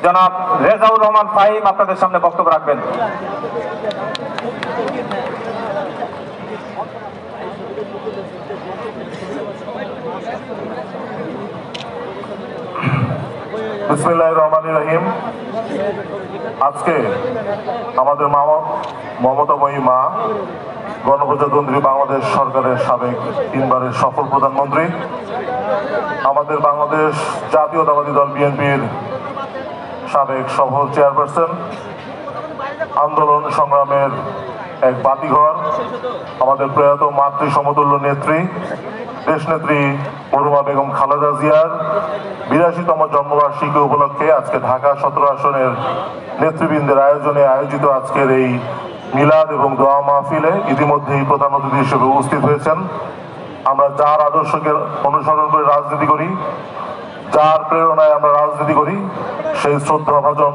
জনাব রেজাউর রহমান ফাহিম আপনাদের সামনে বক্তব্য রাখবেন। বিসমিল্লাহির রহমানির রহিম। আজকে আমাদের মমতাময়ী মা গণপ্রজাতন্ত্রী বাংলাদেশ সরকারের সাবেক 3 বারের সফল প্রধানমন্ত্রী, আমাদের বাংলাদেশ জাতীয়তাবাদী দল বিএনপির সাবেক সফল চেয়ারপারসন, আন্দোলন সংগ্রামের এক বাতিঘর, আমাদের প্রয়াত মাতৃ সমতুল্য নেত্রী দেশনেত্রী মরহুমা বেগম খালেদা জিয়ার 82তম জন্মবার্ষিকী উপলক্ষে আজকে ঢাকা 17 আসনের নেতৃবৃন্দের আয়োজনে আয়োজিত আজকের এই মিলাদ এবং দোয়া মাহফিলে ইতিমধ্যেই প্রধান অতিথি হিসেবে উপস্থিত হয়েছেন। আমরা যার আদর্শকে অনুসরণ করে রাজনীতি করি, যার প্রেরণায় আমরা রাজনীতি করি, সেই শ্রদ্ধাভাজন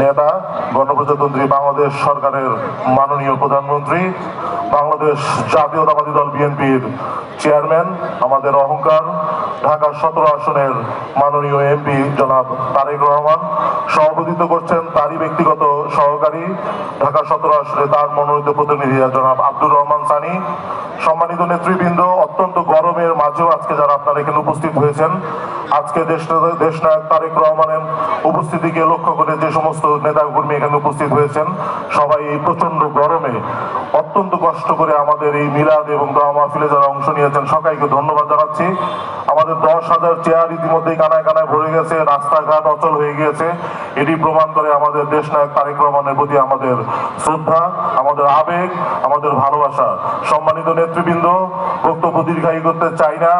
নেতা গণপ্রজাতন্ত্রী বাংলাদেশ সরকারের মাননীয় প্রধানমন্ত্রী, বাংলাদেশ জাতীয়তাবাদী দল বিএনপির চেয়ারম্যান, আমাদের অহংকার, ঢাকা 17 আসনের মাননীয় এমপি জনাব তারেক রহমান। সভাপতিত্ব করছেন তারই ব্যক্তিগত সহকারী, ঢাকা 17 আসনে তার মনোনীত প্রতিনিধি জনাব আব্দুর রহমান সানি। সম্মানিত নেতৃবৃন্দ, অত্যন্ত গরমের মাঝেও আজকে যারা আপনারা এখানে উপস্থিত হয়েছেন, আজকে দেশনায়ক তারেক রহমানের উপস্থিতিকে লক্ষ্য করে যে সমস্ত নেতাকর্মী এখানে উপস্থিত হয়েছেন, সবাই এই প্রচন্ড গরমে অত্যন্ত কষ্ট করে আমাদের এই মিলাদ এবং দোয়া মাহফিলে যারা অংশ নিয়েছেন সবাইকে ধন্যবাদ জানাচ্ছি। আমাদের 10,000 চেয়ার ইতিমধ্যেই কানায় কানায় ভরে গেছে, রাস্তাঘাট অচল হয়ে গিয়েছে। এটি প্রমাণ করে আমাদের দেশনায়ক তারেক রহমানের প্রতি আমাদের শ্রদ্ধা, আমাদের আবেগ, আমাদের ভালোবাসা। সম্মানিত নেতৃবৃন্দ, বক্তব্য দীর্ঘায়ী করতে চাই না।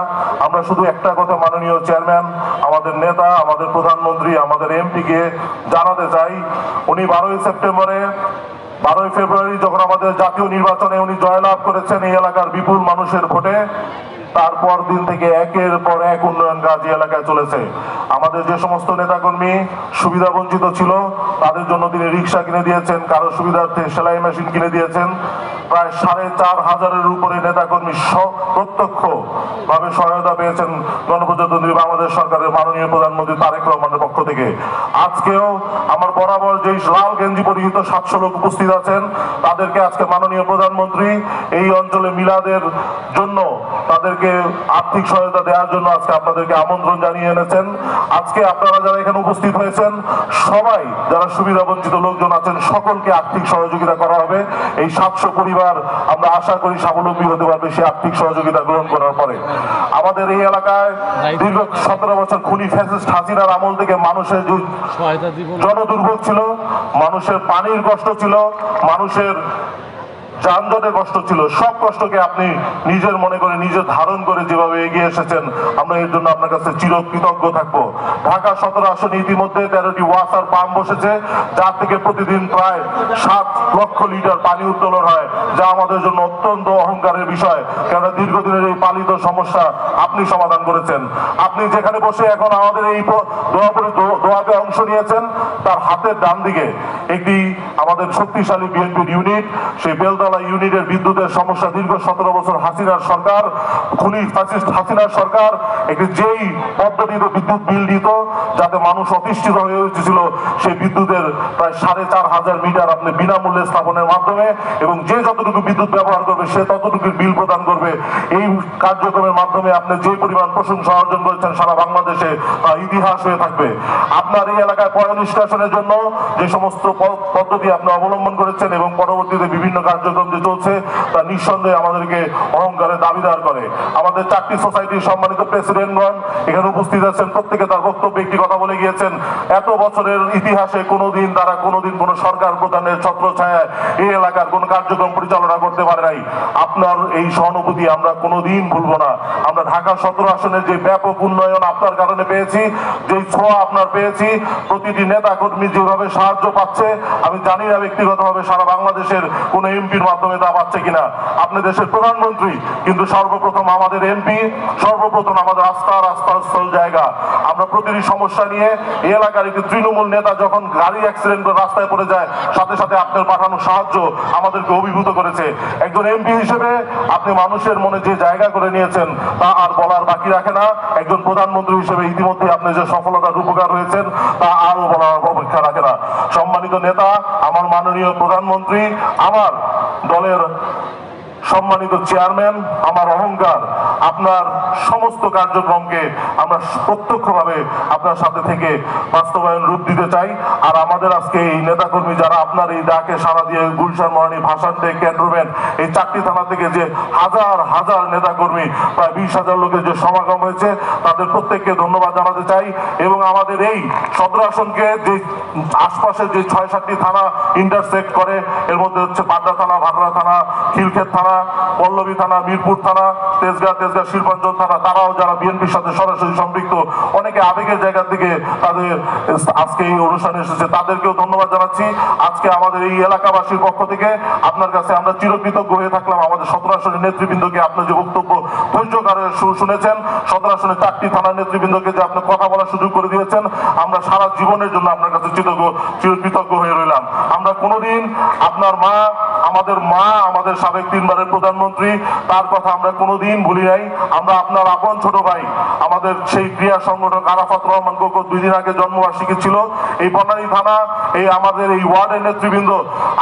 আমরা শুধু একটা কথা মাননীয় চেয়ারম্যান, আমাদের নেতা, আমাদের প্রধানমন্ত্রী, আমাদের এমপিকে জানাতে চাই, উনি 12ই ফেব্রুয়ারি যখন আমাদের জাতীয় নির্বাচনে উনি জয়লাভ করেছেন এই এলাকার বিপুল মানুষের ভোটে, তারপর দিন থেকে একের পর এক উন্নয়ন কাজ এই এলাকায় চলেছে। আমাদের যে সমস্ত নেতাকর্মী সুবিধা বঞ্চিত ছিল তাদের জন্য তিনি রিক্সা কিনে দিয়েছেন, কারো সুবিধার্থে সেলাই মেশিন কিনে দিয়েছেন। প্রায় 4,500-এর উপরে নেতাকর্মী প্রত্যক্ষ ভাবে সহায়তা পেয়েছেন গণপ্রজাতন্ত্রী বাংলাদেশ সরকারের মাননীয় প্রধানমন্ত্রী তারেক রহমানের পক্ষ থেকে। আজকেও আমার বরাবর যে লাল গেঞ্জি পরিহিত 700 লোক উপস্থিত আছেন, তাদেরকে আজকে মাননীয় প্রধানমন্ত্রী এই অঞ্চলে মিলাদের জন্য তাদেরকে আর্থিক সহায়তা দেওয়ার জন্য আজকে আপনাদেরকে আমন্ত্রণ জানিয়ে এনেছেন। আজকে আপনারা যারা এখানে উপস্থিত হয়েছেন সবাই যারা সুবিধা বঞ্চিত লোকজন আছেন সকলকে আর্থিক সহযোগিতা করা হবে। এই 700 পরিবার আমরা আশা করি স্বাবলম্বী হতে পারবে সেই আর্থিক সহযোগিতা গ্রহণ করার পরে। আমাদের এই এলাকায় দীর্ঘ 17 বছর খুনি ফ্যাসিস্ট হাসিনার আমল থেকে মানুষের জনদুর্ভোগ ছিল, মানুষের পানির কষ্ট ছিল, মানুষের যানজটের কষ্ট ছিল। সব কষ্টকে আপনি নিজের মনে করে নিজে ধারণ করে যেভাবে এগিয়ে এসেছেন, আমরা এর জন্য আপনার কাছে চিরকৃতজ্ঞ থাকবো। ঢাকা 17 আসনে ইতিমধ্যে 13টি ওয়াসার পাম্প বসেছে, যার থেকে প্রতিদিন প্রায় 7 লক্ষ লিটার পানি উত্তোলন হয়, যা আমাদের জন্য অত্যন্ত অহংকারের বিষয়। কেননা দীর্ঘদিনের এই পালিত সমস্যা আপনি সমাধান করেছেন। আপনি যেখানে বসে এখন আমাদের এই দোয়াতে অংশ নিয়েছেন, তার হাতের ডান দিকে একটি আমাদের শক্তিশালী বিএনপির ইউনিট, সেই বেলদা ইউনিটের বিদ্যুতের সমস্যা দীর্ঘ 17 বছর হাসিনার সরকার, খুনি ফ্যাসিস্ট হাসিনার সরকার একটি যেই পদ্ধতিতে বিদ্যুৎ বিল দিত যাতে মানুষ অতিষ্ঠিত হয়ে উঠেছিল, সেই বিদ্যুতের প্রায় 4,500 মিটার আপনি বিনামূল্যে স্থাপনের মাধ্যমে এবং যে যতটুকু বিদ্যুৎ ব্যবহার করবে সে ততটুকু বিল প্রদান করবে, এই কার্যক্রমের মাধ্যমে আপনি যে পরিমাণ প্রশংসা অর্জন করেছেন সারা বাংলাদেশে তা ইতিহাস হয়ে থাকবে। আপনার এই এলাকায় পয় নিষ্কাশনের জন্য যে সমস্ত পদ্ধতি আপনি অবলম্বন করেছেন এবং পরবর্তীতে বিভিন্ন কার্যক্রম যে চলছে তা নিঃসন্দেহে আমাদেরকে অহংকারের দাবিদার করে। আমাদের 4টি সোসাইটির সম্মানিত প্রেসিডেন্টগণ এখানে উপস্থিত আছেন, প্রত্যেকে তার বক্তব্যে একটি কথা বলে গিয়েছেন, এত বছরের ইতিহাসে কোনোদিন কোনো সরকার প্রধানের ছত্রছায়ায় এই এলাকার কোন কার্যক্রম পরিচালনা করতে পারে নাই। আপনার এই সহানুভূতি আমরা কোনোদিন ভুলবো না। আমরা ঢাকা 17 আসনের যে ব্যাপক উন্নয়ন আপনার কারণে পেয়েছি, যে ছোঁয়া আপনার পেয়েছি, প্রতিটি নেতা কর্মী যেভাবে সাহায্য পাচ্ছে, আমি জানি না ব্যক্তিগতভাবে সারা বাংলাদেশের কোন এমপির মাধ্যমে তা পাচ্ছে কিনা। আপনি দেশের প্রধানমন্ত্রী, কিন্তু সর্বপ্রথম আমাদের এমপি, সর্বপ্রথম আমাদের আস্থার জায়গা। আমরা প্রতিটি সমস্যা নিয়ে এই এলাকার একটি তৃণমূল নেতা যখন গাড়ি অ্যাক্সিডেন্ট করে রাস্তায় পড়ে যায়, সাথে সাথে আপনার পাঠানো সাহায্য আমাদেরকে অভিভূত করেছে। একজন এমপি হিসেবে আপনি মানুষের মনে যে জায়গা করে নিয়েছেন তা আর বলার বাকি রাখে না। একজন প্রধানমন্ত্রী হিসেবে ইতিমধ্যে আপনি যে সফলতার রূপকার হয়েছেন তা আরও বলার অপেক্ষা রাখে না। সম্মানিত নেতা, আমার মাননীয় প্রধানমন্ত্রী, আমার দলের সম্মানিত চেয়ারম্যান, আমার অহংকার, আপনার সমস্ত কার্যক্রমকে আমরা প্রত্যক্ষভাবে আপনার সাথে থেকে বাস্তবায়ন রূপ দিতে চাই। আর আমাদের আজকে এই নেতাকর্মী যারা আপনার এই ডাকে সাড়া দিয়ে গুলশান, মরানি, ভাসানটে, ক্যান্টনমেন্ট এই 4টি থানা থেকে যে হাজার হাজার নেতাকর্মী, প্রায় 20,000 লোকের যে সমাগম হয়েছে, তাদের প্রত্যেককে ধন্যবাদ জানাতে চাই। এবং আমাদের এই সদর আসনকে যে আশপাশের যে 6-7টি থানা ইন্টারসেক্ট করে, এর মধ্যে হচ্ছে পাড্ডা থানা, ভাটরা থানা, খিলক্ষেত থানা, পল্লবী থানা, মিরপুর থানা, তেজগাঁ শিল্পাঞ্চল থানা, তারাও যারা বিএনপির সাথে সরাসরি সম্পৃক্ত, অনেকে আবেগের জায়গা থেকে তাদের আজকে এই অনুষ্ঠানে এসেছে, তাদেরকেও ধন্যবাদ জানাচ্ছি। আজকে আমাদের এই এলাকাবাসীর পক্ষ থেকে আপনার কাছে আমরা চিরকৃতজ্ঞ হয়ে থাকলাম। আমাদের 17 আসনের নেতৃবৃন্দকে আপনার যে বক্তব্য ধৈর্যকারে শুনেছেন, 17 আসনের 4টি থানার নেতৃবৃন্দকে যে আপনি কথা বলার সুযোগ করে দিয়েছেন, আমরা সারা জীবনের জন্য আপনার কাছে চিরকৃতজ্ঞ হয়ে রইলাম। আমরা কোনোদিন আপনার মা, আমাদের সাবেক 3বারের প্রধানমন্ত্রী, তার কথা আমরা কোনোদিন ভুলি নাই। আমরা আপনার আপন ছোট ভাই, আমাদের সেই ক্রিয়া সংগঠক আরাফাত রহমান কোকো 2 দিন আগে জন্মবার্ষিকী ছিল। এই বনানী থানা, এই আমাদের এই ওয়ার্ডের নেতৃবৃন্দ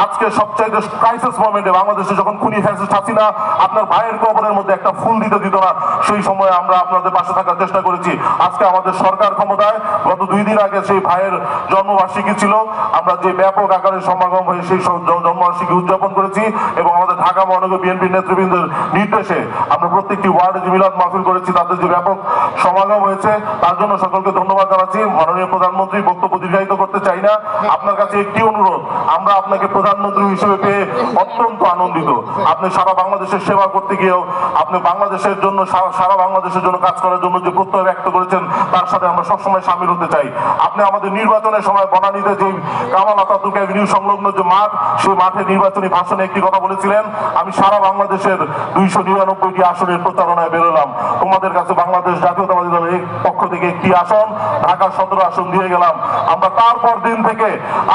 আজকে সবচাইতে ক্রাইসিস মোমেন্টে, বাংলাদেশে যখন খুনি ফ্যাসিস্ট হাসিনা আপনার ভাইয়ের কবরের মধ্যে একটা ফুল দিত না, সেই সময় আমরা আপনাদের পাশে থাকার চেষ্টা করেছি। আজকে আমাদের সরকার ক্ষমতায়, গত 2 দিন আগে সেই ভাইয়ের জন্মবার্ষিকী ছিল। আমরা যে ব্যাপক আকারে সমাগম হয়ে সেই জন্মবার্ষিকী উদযাপন করেছি এবং আমাদের ঢাকা মহানগর বিএনপি নেতৃবৃন্দের নির্দেশে আমরা প্রত্যেকটি ওয়ার্ডে যে মিলাদ মাহফিল করেছি, তাদের যে ব্যাপক সমাগম হয়েছে, তার জন্য সকলকে ধন্যবাদ জানাচ্ছি। মাননীয় প্রধানমন্ত্রী, বক্তব্য দীর্ঘায়িত করতে চাই না, আপনার কাছে একটি অনুরোধ, আমরা আপনাকে প্রধানমন্ত্রী হিসেবে পেয়ে অত্যন্ত আনন্দিত। আপনি সারা বাংলাদেশের সেবা করতে গিয়েও আপনি বাংলাদেশের জন্য, সারা বাংলাদেশের জন্য কাজ করার জন্য যে প্রত্যয় ব্যক্ত করেছেন, তার সাথে আমরা সবসময় সামিল হতে চাই। আপনি আমাদের নির্বাচনের সময় বনানীতে যে কামাল আতাতুর্ক অ্যাভিনিউ সংলগ্ন যে মাঠ, সেই মাঠে নির্বাচনী ভাষণে একটি কথা বলেছিলেন, আমি সারা বাংলাদেশের 299টি আসনের প্রচারণায় বেরোলাম, তোমাদের কাছে বাংলাদেশ জাতীয়তাবাদী দলের পক্ষ থেকে একটি আসন, ঢাকা 17 আসন দিয়ে গেলাম। আমরা তারপর দিন থেকে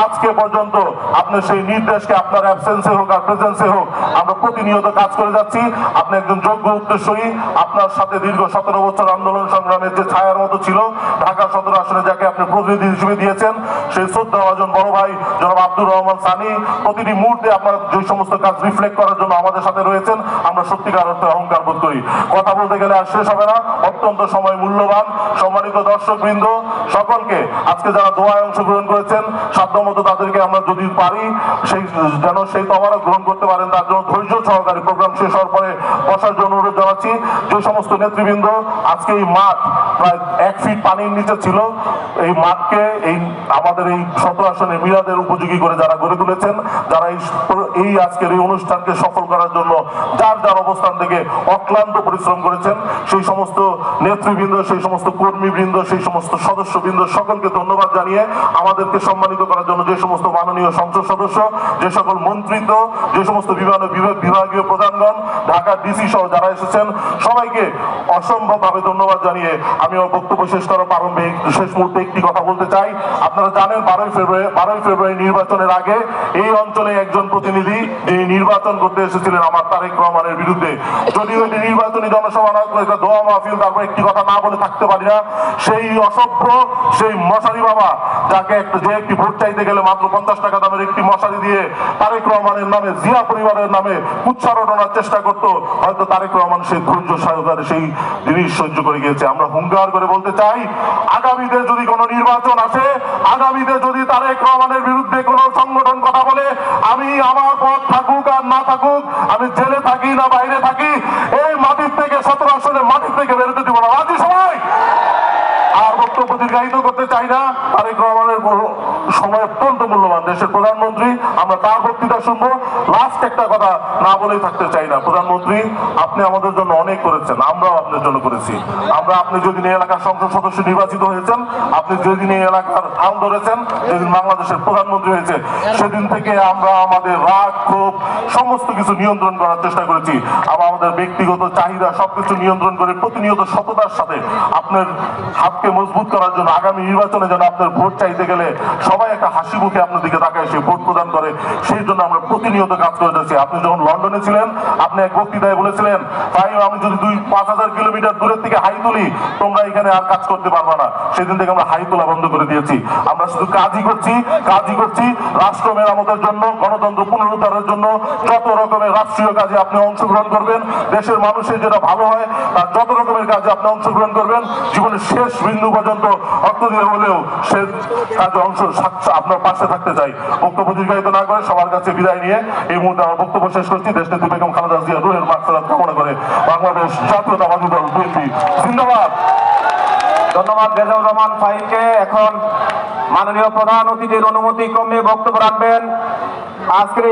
আজকে পর্যন্ত আপনার সেই নির্দেশকে আপনার অ্যাবসেন্সে হোক আর প্রেজেন্সে হোক আমরা প্রতিনিয়ত কাজ করে যাচ্ছি। আপনি একজন যোগ্য উদ্দেশ্যই, আপনার সাথে দীর্ঘ 17 বছর আন্দোলন সংগ্রামের যে ছায়ার মতো ছিল, ঢাকা 17 আসনে যাকে আপনি প্রতিনিধি হিসেবে দিয়েছেন, সেই শ্রদ্ধাভাজন বড় ভাই জনাব আব্দুর রহমান সানি প্রতিটি মুহূর্তে আপনার যে সমস্ত কাজ রিফ্লেক্ট করার জন্য আমাদের সাথে রয়েছেন, আমরা সত্যিকার অর্থে অহংকার বোধ করি। কথা বলতে গেলে আর শেষ হবে না, অত্যন্ত সময় মূল্যবান। সম্মানিত দর্শকবৃন্দ, সকলকে আজকে যারা দোয়ায় অংশগ্রহণ করেছেন, সাধ্যমতো তাদেরকে আমরা যদি পারি সেই তবারক গ্রহণ করতে পারেন, তার জন্য ধৈর্য সহকারে প্রোগ্রাম শেষ হওয়ার পরে বসার জন্য অনুরোধ জানাচ্ছি। যে সমস্ত নেতৃবৃন্দ আজকে এই মাঠ প্রায় 1 ফিট পানির নিচে ছিল, এই মাঠকে আমাদের এই 17 আসনের মিলাদের উপযোগী করে যারা গড়ে তুলেছেন, যারা এই আজকের এই অনুষ্ঠানকে সফল করার জন্য যার অবস্থান থেকে অক্লান্ত পরিশ্রম করেছেন, সেই সমস্ত নেতৃবৃন্দ, সেই সমস্ত কর্মীবৃন্দ, সেই সমস্ত সদস্যবৃন্দ, সকলকে ধন্যবাদ জানিয়ে আমাদেরকে সম্মানিত করার জন্য যে সমস্ত মাননীয় সংসদ সদস্য, যে সকল মন্ত্রিত্ব, যে সমস্ত বিভাগীয় প্রধানগণ, ঢাকা ডিসি সহ যারা এসেছেন, সবাইকে অসম্ভবভাবে ধন্যবাদ জানিয়ে আমি আমার বক্তব্য শেষ করার প্রারম্ভিক শেষ মুহূর্তে একটি কথা বলতে চাই। আপনারা জানেন 12ই ফেব্রুয়ারি নির্বাচনের আগে এই অঞ্চলে একজন প্রতিনিধি যিনি নির্বাচন করতে এসেছিলেন আমার তারেক রহমানের বিরুদ্ধে, যদিও এটি নির্বাচনী জনসভা নয়, দোয়া মাহফিল, তারপর একটি কথা না বলে থাকতে পারি না, সেই অসভ্য, সেই মশারি বাবা যাকে যে একটি ভোট চাইতে গেলে মাত্র 50 টাকা দামের একটি মশারি দিয়ে তারেক রহমানের নামে, জিয়া পরিবারের নামে কুৎসা রটনার চেষ্টা করত, হয়তো তারেক রহমান সেই ধৈর্য সহকারে সেই জিনিস সহ্য করে গিয়েছে। আমরা হুঙ্কার করে বলতে চাই, আগামীতে যদি কোনো নির্বাচন আসে, আগামীতে যদি তারেক রহমানের বিরুদ্ধে কোনো সংগঠন কথা বলে, আমি আমার পথ থাকুক আর না থাকুক, আমি জেলে থাকি না বাইরে থাকি, এই মাটির থেকে 17 আসনের মাটির থেকে বেরোতে দিব না। রাজি সবাই? আর বক্তব্য দীর্ঘায়িত করতে করতে চাই না। তারেক রহমানের সময় অত্যন্ত মূল্যবান, দেশের প্রধানমন্ত্রী, আমরা তার বক্তৃতা শুনবো। লাস্ট একটা কথা না বলেই থাকতে চাই না। প্রধানমন্ত্রী, আপনি আমাদের জন্য অনেক করেছেন, আমরাও আপনার জন্য করেছি। আপনি যেদিন এই এলাকার সংসদ সদস্য নির্বাচিত হয়েছেন, আপনি যেদিন এই এলাকার হাল ধরেছেন, যেদিন বাংলাদেশের প্রধানমন্ত্রী হয়েছে, সেদিন থেকে আমরা আমাদের রাগ ক্ষোভ সমস্ত কিছু নিয়ন্ত্রণ করার চেষ্টা করেছি। আমাদের ব্যক্তিগত চাহিদা সবকিছু নিয়ন্ত্রণ করে প্রতিনিয়ত সততার সাথে আপনার হাতকে মজবুত করার জন্য, আগামী নির্বাচনে যেন আপনার ভোট চাইতে গেলে সবাই একটা হাসি মুখে আপনার দিকে তাকায় সে ভোট প্রদান করে, সেই জন্য আমরা প্রতিনিয়ত কাজ করে যাচ্ছি। আপনি যখন লন্ডনে ছিলেন, আপনি এক বক্তৃতায় বলেছিলেন, তাই আমি যদি 5,000 কিলোমিটার দূরের থেকে হাই তুলি, তোমরা এখানে আর কাজ করতে পারবা না। সেদিন থেকে আমরা হাই তোলা বন্ধ করে দিয়েছি। আমরা শুধু কাজই করছি রাষ্ট্র মেরামতের জন্য, গণতন্ত্র পুনরুদ্ধারের জন্য। যত রকমের রাষ্ট্রীয় কাজে আপনি অংশগ্রহণ করবেন, দেশের মানুষের যেটা ভালো হয় তার যত রকমের কাজে আপনি অংশগ্রহণ করবেন, জীবনের শেষ বিন্দু পর্যন্ত অর্থ দিয়ে হলেও সে কাজে আপনার পাশে থাকতে চাই। বক্তব্য দীর্ঘায়িত না করে সবার কাছে বিদায় নিয়ে এই মুহূর্তে আমার বক্তব্য শেষ করছি। দেশনেত্রী বেগম খালেদা জিয়া রুহের মাগফিরাত কামনা করে বাংলাদেশ জাতীয়তাবাদী দল বিএনপি জিন্দাবাদ। ধন্যবাদ রেজাউর রহমান ফাহিমকে। এখন মাননীয় প্রধান অতিথির অনুমতি ক্রমে বক্তব্য রাখবেন আজকের